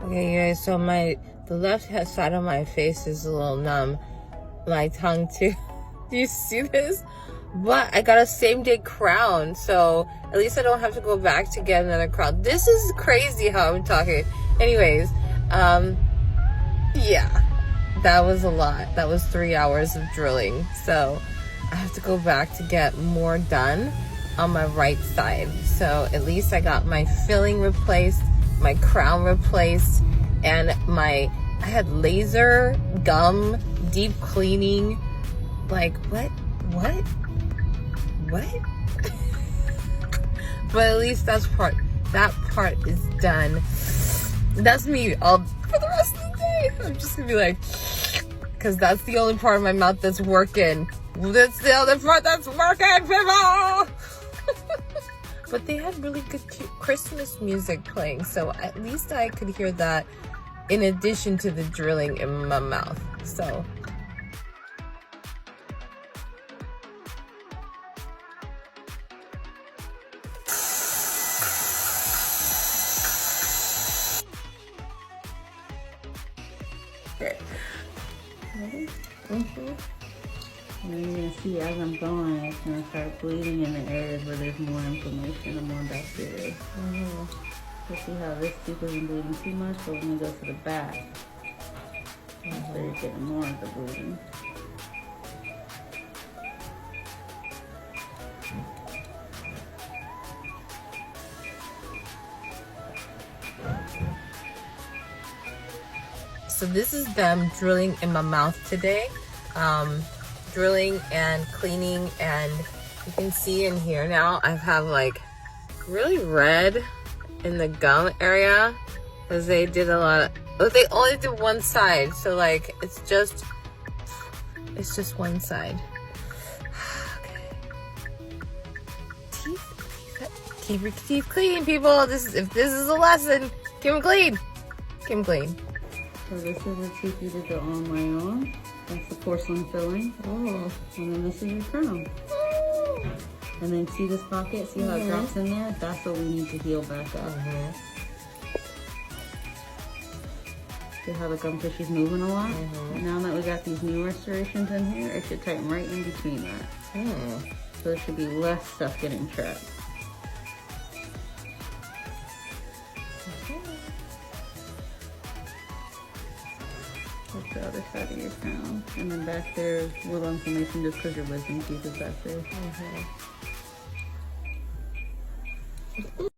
Okay, guys, so the left side of my face is a little numb. My tongue too. Do you see this? But I got a same-day crown, so at least I don't have to go back to get another crown. This is crazy how I'm talking. Anyways, yeah, that was a lot. That was 3 hours of drilling. So I have to go back to get more done on my right side. So at least I got my filling replaced, my crown replaced, and I had laser, gum, deep cleaning. Like, what? But at least that part is done. That's me all for the rest of the day. I'm just gonna be like, because that's the only part of my mouth that's working. That's the other part that's working, people. But they had really good Christmas music playing, so at least I could hear that in addition to the drilling in my mouth. So Ready? And then you're going to see as I'm going, it's going to start bleeding in the areas where there's more inflammation and more bacteria. So see how this tooth isn't bleeding too much, so we're going to go to the back. So you're getting more of the bleeding. So this is them drilling in my mouth today. Drilling and cleaning, and you can see in here now I have like really red in the gum area because they did a lot of, they only did one side, so like it's just one side. Okay. Keep your teeth clean, people. If this is a lesson, keep them clean. Keep them clean. So this is the teeth you did on my own. That's the porcelain filling. Oh. And then this is your crown. And then see this pocket? See how it drops in there? That's what we need to heal back up. See how the gum tissue's moving a lot? Now that we got these new restorations in here, it should tighten right in between that. So there should be less stuff getting trapped. That's the other side of your crown. And then back there is a little inflammation just because your wisdom teeth is back there.